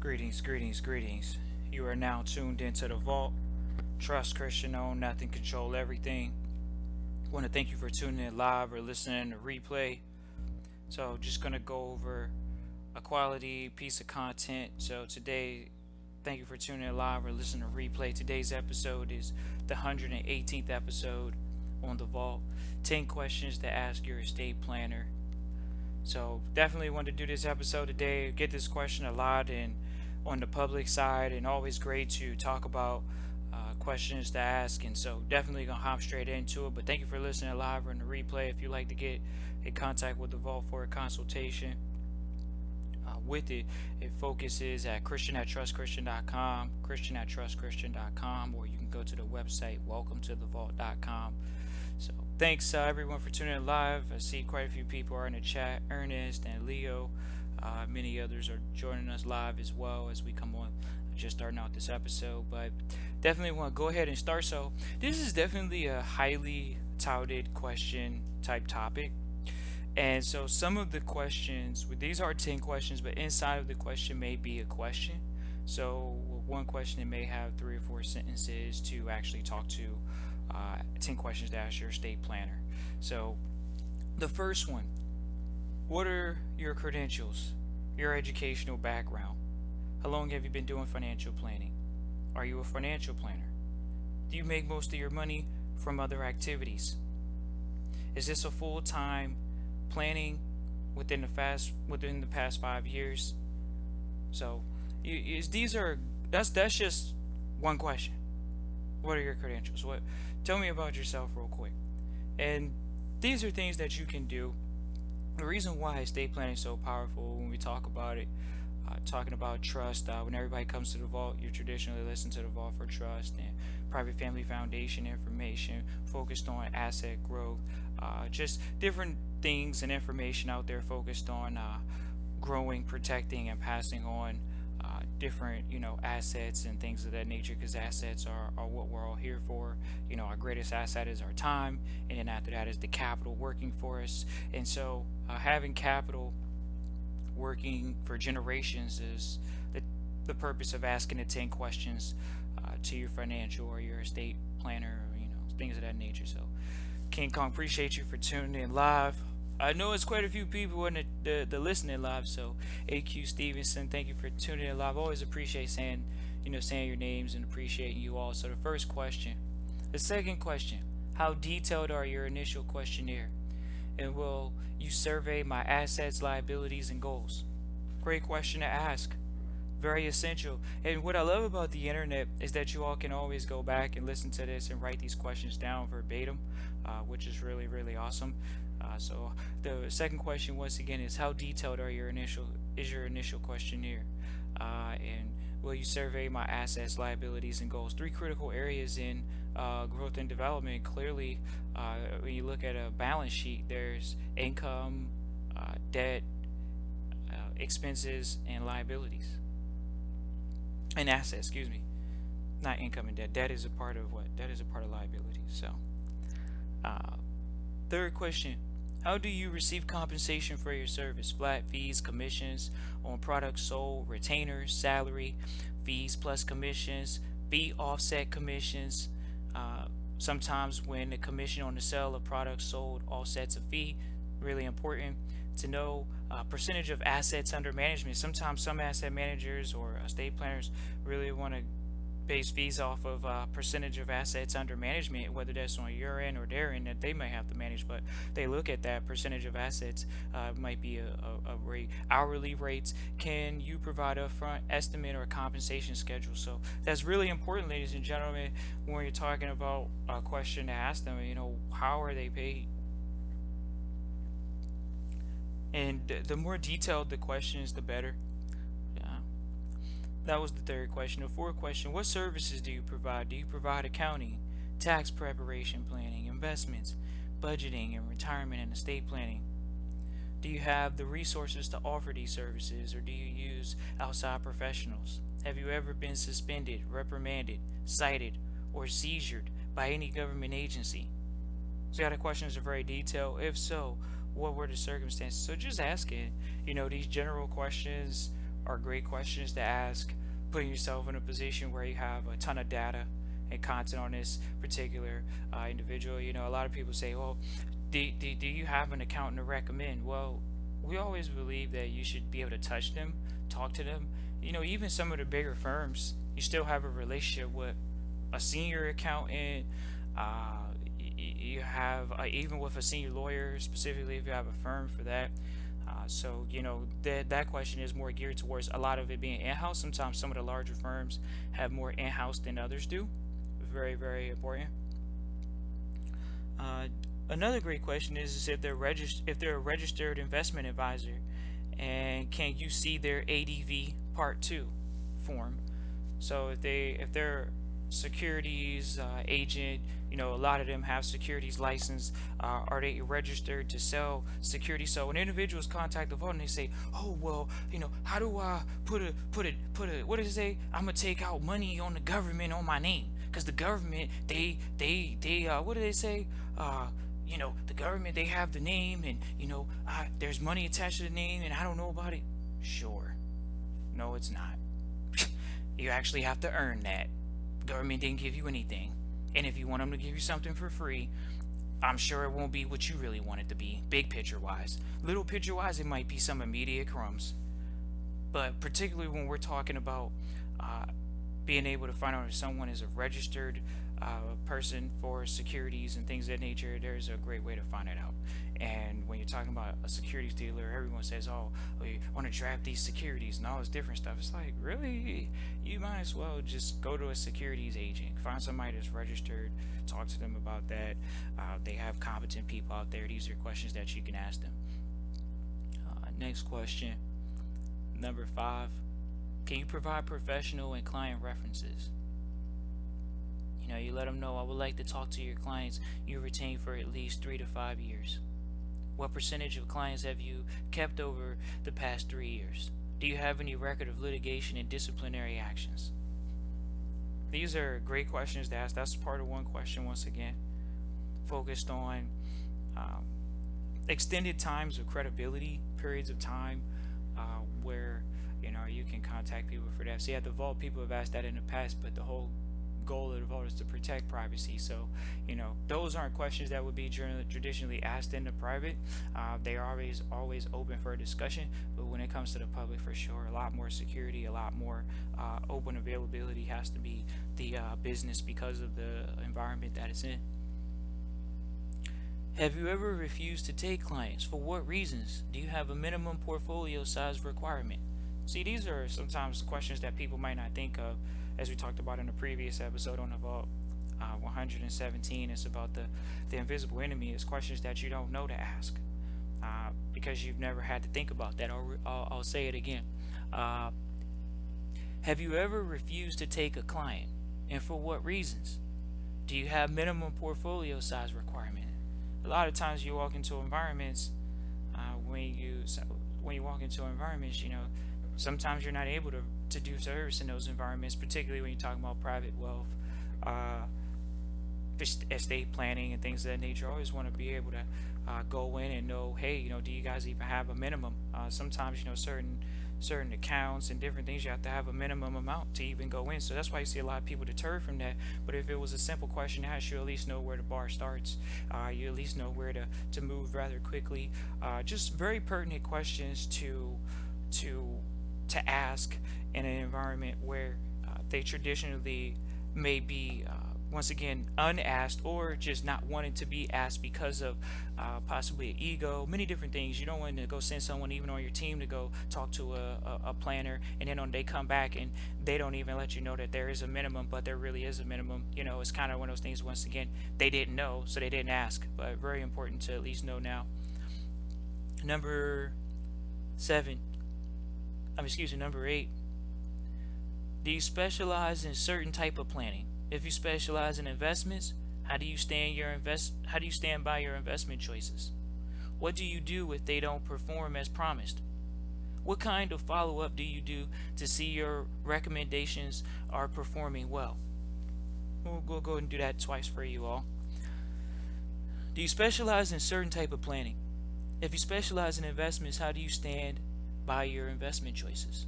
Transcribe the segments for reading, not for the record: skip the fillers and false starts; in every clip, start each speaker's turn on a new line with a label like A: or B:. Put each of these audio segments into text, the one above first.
A: Greetings, greetings, greetings. You are now tuned into the vault. Trust Christian own, nothing control everything. I want to thank you for tuning in live or listening to replay. So just gonna go over a quality piece of content. So today, thank you for tuning in live or listening to replay. Today's episode is the 118th episode on the vault. 10 questions to ask your estate planner. So definitely want to do this episode today. Get this question a lot and on the public side, and always great to talk about questions to ask. And so definitely gonna hop straight into it. But thank you for listening live or in the replay. If you'd like to get in contact with the Vault for a consultation, with it focuses at christian@trustchristian.com, christian@trustchristian.com, or you can go to the website welcometothevault.com. So thanks everyone for tuning in live. I see quite a few people are in the chat. Ernest and Leo, many others are joining us live as well as we come on. Just starting out this episode, but definitely want to go ahead and start. So this is definitely a highly touted question type topic. And so some of the questions, these are 10 questions, but inside of the question may be a question. So with one question, it may have 3 or 4 sentences to actually talk to 10 questions to ask your estate planner. So the first one, what are your credentials, your educational background? How long have you been doing financial planning? Are you a financial planner? Do you make most of your money from other activities? Is this a full-time planning within the past 5 years? So that's just one question. What are your credentials? Tell me about yourself real quick. And these are things that you can do. The reason why estate planning is so powerful when we talk about it, talking about trust, when everybody comes to the vault, you traditionally listen to the vault for trust and private family foundation information focused on asset growth, just different things and information out there focused on growing, protecting, and passing on different assets and things of that nature, because assets are what we're all here for. Our greatest asset is our time, and then after that is the capital working for us. And so having capital working for generations is the purpose of asking the 10 questions to your financial or your estate planner, or things of that nature. So King Kong, appreciate you for tuning in live. I know it's quite a few people in the listening live. So AQ Stevenson, thank you for tuning in live. Always appreciate saying your names and appreciating you all. So the first question. The second question, how detailed are your initial questionnaire? And will you survey my assets, liabilities, and goals? Great question to ask. Very essential. And what I love about the internet is that you all can always go back and listen to this and write these questions down verbatim, which is really, really awesome. So the second question, once again, is how detailed are your initial questionnaire? And will you survey my assets, liabilities, and goals? 3 critical areas in growth and development. Clearly, when you look at a balance sheet, there's income, debt, expenses, and liabilities. And assets, excuse me. Not income and debt. Debt is a part of what? Debt is a part of liabilities. So, third question. How do you receive compensation for your service? Flat fees, commissions on products sold, retainers, salary, fees plus commissions, fee offset commissions. Sometimes when a commission on the sale of products sold offsets a fee, really important to know. Percentage of assets under management. Sometimes some asset managers or estate planners really want to base fees off of percentage of assets under management, whether that's on your end or their end that they may have to manage. But they look at that percentage of assets, might be a rate. Hourly rates. Can you provide a front estimate or a compensation schedule? So that's really important, ladies and gentlemen, when you're talking about a question to ask them. How are they paid? And the more detailed the question is, the better. Yeah. That was the third question. The fourth question, what services do you provide? Do you provide accounting, tax preparation, planning, investments, budgeting, and retirement and estate planning? Do you have the resources to offer these services, or do you use outside professionals? Have you ever been suspended, reprimanded, cited, or seizured by any government agency? So the questions are very detailed. If so, what were the circumstances? So just asking, these general questions are great questions to ask, putting yourself in a position where you have a ton of data and content on this particular individual. A lot of people say, well, do you have an accountant to recommend? Well, we always believe that you should be able to touch them, talk to them. Even some of the bigger firms, you still have a relationship with a senior accountant. You have even with a senior lawyer, specifically if you have a firm for that. So that question is more geared towards a lot of it being in-house. Sometimes some of the larger firms have more in-house than others do. Very, very important. Uh, Another great question is if they're a registered investment advisor, and can you see their ADV Part 2 form? So if they're securities agent, a lot of them have securities license. Are they registered to sell securities? So when individuals contact the vault and they say, "Oh well, how do I put a what does it say? I'm gonna take out money on the government on my name because the government they what do they say? The government they have the name and there's money attached to the name and I don't know about it." Sure, no, it's not. You actually have to earn that. Government didn't give you anything. And if you want them to give you something for free, I'm sure it won't be what you really want it to be, big picture wise. Little picture wise, it might be some immediate crumbs. But particularly when we're talking about uh, being able to find out if someone is a registered person for securities and things of that nature, there's a great way to find it out. And when you're talking about a securities dealer, everyone says, "Oh, we want to draft these securities and all this different stuff." It's like, really? You might as well just go to a securities agent, find somebody that's registered, talk to them about that. They have competent people out there. These are questions that you can ask them. Next question, number 5. Can you provide professional and client references? You let them know, "I would like to talk to your clients you retain for at least 3 to 5 years. What percentage of clients have you kept over the past 3 years? Do you have any record of litigation and disciplinary actions?" These are great questions to ask. That's part of one question, once again, focused on um, extended times of credibility, periods of time where you can contact people for that. See, at the vault, people have asked that in the past, but the whole goal of the vault is to protect privacy. So, those aren't questions that would be traditionally asked in the private. They are always open for a discussion. But when it comes to the public, for sure, a lot more security, a lot more open availability has to be the business because of the environment that it's in. Have you ever refused to take clients? For what reasons? Do you have a minimum portfolio size requirement? See, these are sometimes questions that people might not think of, as we talked about in the previous episode on the Vault 117. It's about the invisible enemy. It's questions that you don't know to ask because you've never had to think about that. I'll say it again. Uh, have you ever refused to take a client, and for what reasons? Do you have minimum portfolio size requirement? A lot of times you walk into environments when you walk into environments, sometimes you're not able to do service in those environments, particularly when you're talking about private wealth, uh, estate planning, and things of that nature. I always want to be able to go in and know, hey, do you guys even have a minimum? Sometimes, certain accounts and different things, you have to have a minimum amount to even go in. So that's why you see a lot of people deter from that. But if it was a simple question to ask, you at least know where the bar starts. You at least know where to move rather quickly. Just very pertinent questions to to ask in an environment where they traditionally may be once again unasked, or just not wanting to be asked because of possibly an ego, many different things. You don't want to go send someone even on your team to go talk to a planner, and then they come back and they don't even let you know that there is a minimum, but there really is a minimum. It's kind of one of those things, once again, they didn't know, so they didn't ask. But very important to at least know now. Number 7, number 8. Do you specialize in certain type of planning? If you specialize in investments, how do you stand by your investment choices? What do you do if they don't perform as promised? What kind of follow-up do you do to see your recommendations are performing well? We'll go ahead and do that twice for you all. Do you specialize in certain type of planning? If you specialize in investments, how do you stand by your investment choices?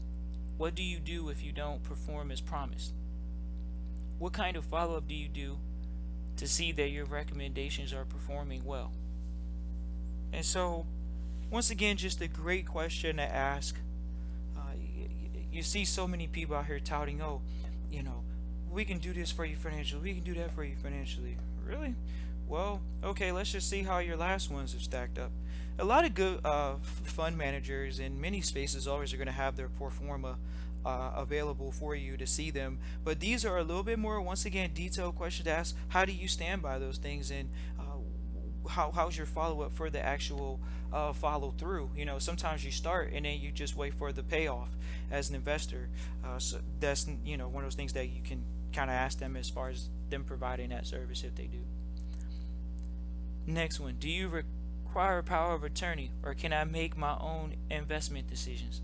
A: What do you do if you don't perform as promised? What kind of follow up do you do to see that your recommendations are performing well? And so, once again, just a great question to ask. You see so many people out here touting, oh, you know, we can do this for you financially, we can do that for you financially. Really? Well, okay, let's just see how your last ones have stacked up. A lot of good fund managers in many spaces always are going to have their pro forma available for you to see them. But these are a little bit more, once again, detailed questions to ask. How do you stand by those things? And how's your follow up for the actual follow through? Sometimes you start and then you just wait for the payoff as an investor. So that's one of those things that you can kind of ask them as far as them providing that service if they do. Next one, do you require power of attorney or can I make my own investment decisions?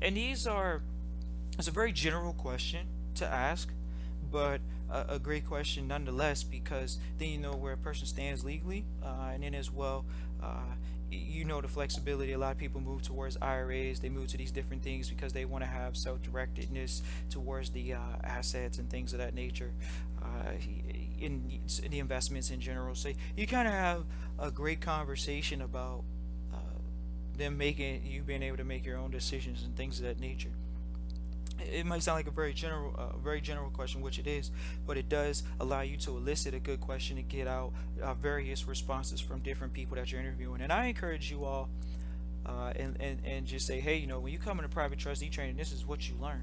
A: And it's a very general question to ask, but a great question nonetheless, because then you know where a person stands legally, and then as well, the flexibility. A lot of people move towards IRAs. They move to these different things because they want to have self-directedness towards the assets and things of that nature, in the investments in general. So you kind of have a great conversation about you being able to make your own decisions and things of that nature. It might sound like a very general question, which it is, but it does allow you to elicit a good question and get out various responses from different people that you're interviewing. And I encourage you all, and just say, hey, when you come into private trustee training, this is what you learn.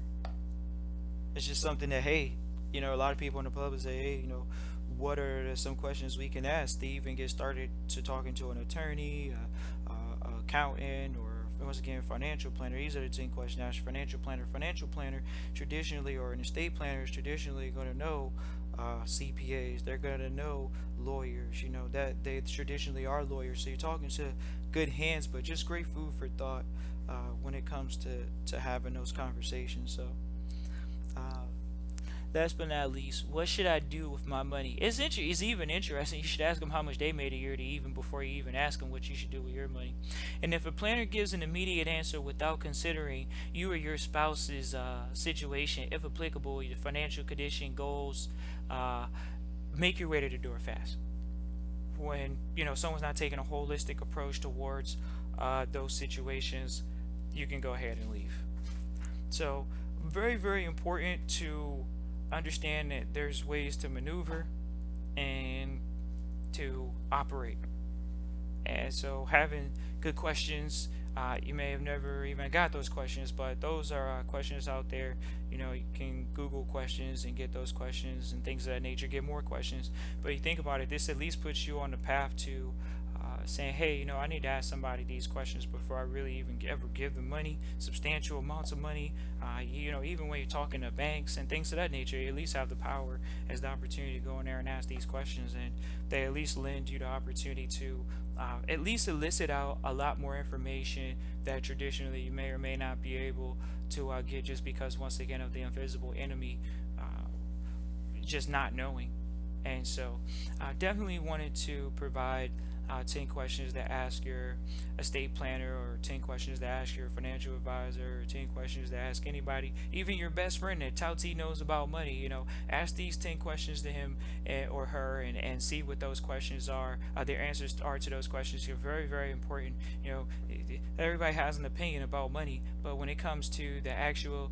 A: It's just something that, hey, a lot of people in the public say, hey, what are some questions we can ask to even get started to talking to an attorney, accountant, or once again financial planner. These are the 10 questions asked. Financial planner traditionally, or an estate planner is traditionally going to know CPAs. They're going to know lawyers, that they traditionally are lawyers. So you're talking to good hands, but just great food for thought when it comes to having those conversations. So last but not least, what should I do with my money? It's even interesting. You should ask them how much they made a year to even before you even ask them what you should do with your money. And if a planner gives an immediate answer without considering you or your spouse's situation, if applicable, your financial condition, goals, make your way to the door fast. When someone's not taking a holistic approach towards those situations, you can go ahead and leave. So very, very important to understand that there's ways to maneuver and to operate. And so having good questions, you may have never even got those questions, but those are questions out there. You can Google questions and get those questions and things of that nature, get more questions. But you think about it, this at least puts you on the path to saying, hey, I need to ask somebody these questions before I really even ever give them money, substantial amounts of money. Even when you're talking to banks and things of that nature, you at least have the power as the opportunity to go in there and ask these questions, and they at least lend you the opportunity to at least elicit out a lot more information that traditionally you may or may not be able to get, just because, once again, of the invisible enemy, just not knowing. And so I definitely wanted to provide 10 questions to ask your estate planner, or 10 questions to ask your financial advisor, or 10 questions to ask anybody, even your best friend that touts he knows about money. Ask these 10 questions to him or her, and see what those questions are, their answers are to those questions. Are very, very important. Everybody has an opinion about money, but when it comes to the actual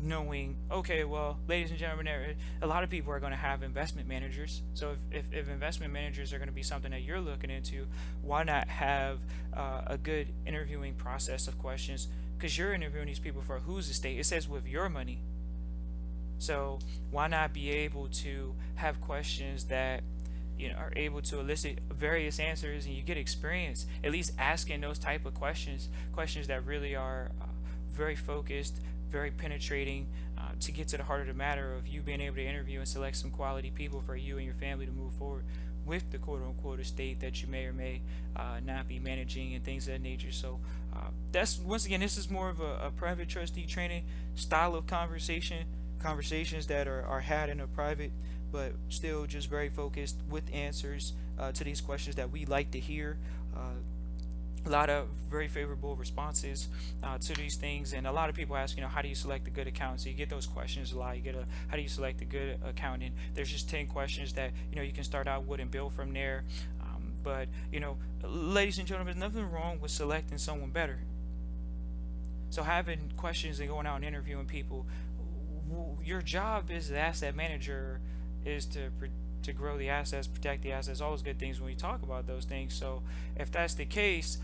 A: knowing, okay, well, ladies and gentlemen, a lot of people are going to have investment managers. So if investment managers are going to be something that you're looking into, why not have a good interviewing process of questions? Because you're interviewing these people for whose estate. It says with your money. So why not be able to have questions that are able to elicit various answers, and you get experience at least asking those type of questions that really are very focused, very penetrating, to get to the heart of the matter of you being able to interview and select some quality people for you and your family to move forward with the quote-unquote estate that you may or may not be managing, and things of that nature. So that's, once again, this is more of a private trustee training style of conversations that are had in a private, but still just very focused with answers to these questions that we like to hear. A lot of very favorable responses to these things, and a lot of people ask, how do you select a good accountant? So you get those questions a lot. You get a how do you select a good accountant? There's just 10 questions that you can start out with and build from there. But ladies and gentlemen, there's nothing wrong with selecting someone better. So having questions and going out and interviewing people, your job as the asset manager is to grow the assets, protect the assets, all those good things when we talk about those things. So if that's the case,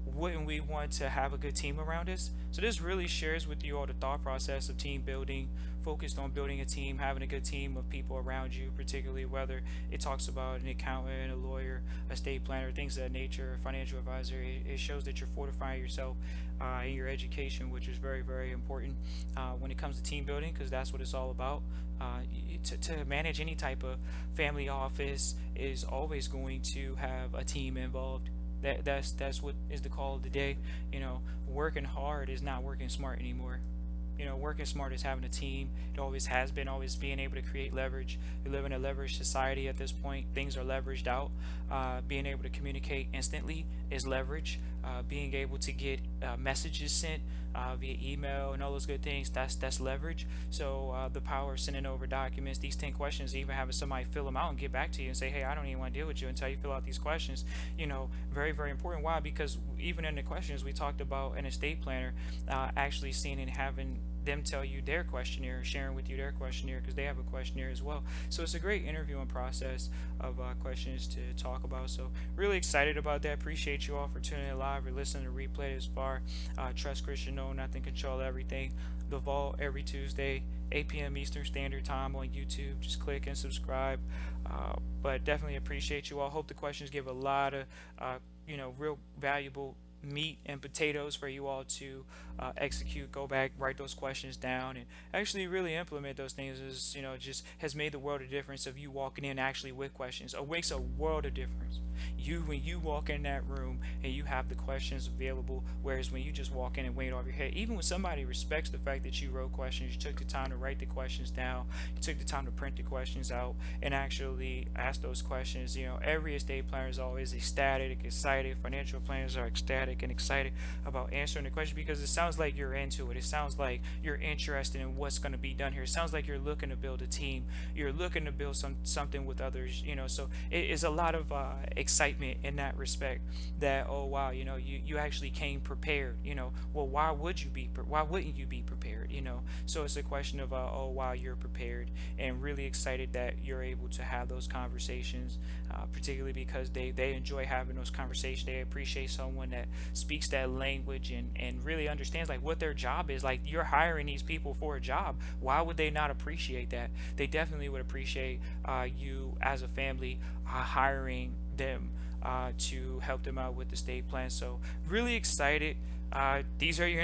A: wouldn't we want to have a good team around us? So this really shares with you all the thought process of team building, focused on building a team, having a good team of people around you, particularly whether it talks about an accountant, a lawyer, a estate planner, things of that nature, a financial advisor. It shows that you're fortifying yourself in your education, which is very, very important when it comes to team building, because that's what it's all about. To manage any type of family office is always going to have a team involved. That's what is the call of the day. Working hard is not working smart anymore. Working smart is having a team. It always has been, always being able to create leverage. We live in a leveraged society at this point. Things are leveraged out. Being able to communicate instantly is leverage. Being able to get messages sent via email and all those good things, that's leverage. So the power of sending over documents, these 10 questions, even having somebody fill them out and get back to you and say, hey, I don't even want to deal with you until you fill out these questions. Very, very important. Why? Because even in the questions we talked about an estate planner actually seeing and having them tell you their questionnaire, sharing with you their questionnaire because they have a questionnaire as well. So it's a great interviewing process of questions to talk about. So really excited about that. Appreciate you all for tuning in live or listening to replay this far. Trust Christian, know nothing, control everything. The Vault every Tuesday, 8 p.m. Eastern Standard Time on YouTube. Just click and subscribe. But definitely appreciate you all. Hope the questions give a lot of real valuable meat and potatoes for you all to execute, go back, write those questions down, and actually really implement those things. Is just has made the world of difference of you walking in actually with questions. It makes a world of difference. When you walk in that room and you have the questions available, whereas when you just walk in and wait off your head, even when somebody respects the fact that you wrote questions, you took the time to write the questions down, you took the time to print the questions out, and actually ask those questions. Every estate planner is always ecstatic, excited. Financial planners are ecstatic and excited about answering the question because it sounds like you're into it. It sounds like you're interested in what's going to be done here. It sounds like you're looking to build a team. You're looking to build something with others. So it is a lot of excitement in that respect. That, oh wow, you actually came prepared. Well, why wouldn't you be prepared? So it's a question of oh wow, you're prepared, and really excited that you're able to have those conversations, particularly because they enjoy having those conversations. They appreciate someone that speaks that language and really understands like what their job is. Like, you're hiring these people for a job. Why would they not appreciate that? They definitely would appreciate you as a family hiring them to help them out with the estate plan. So really excited. These are your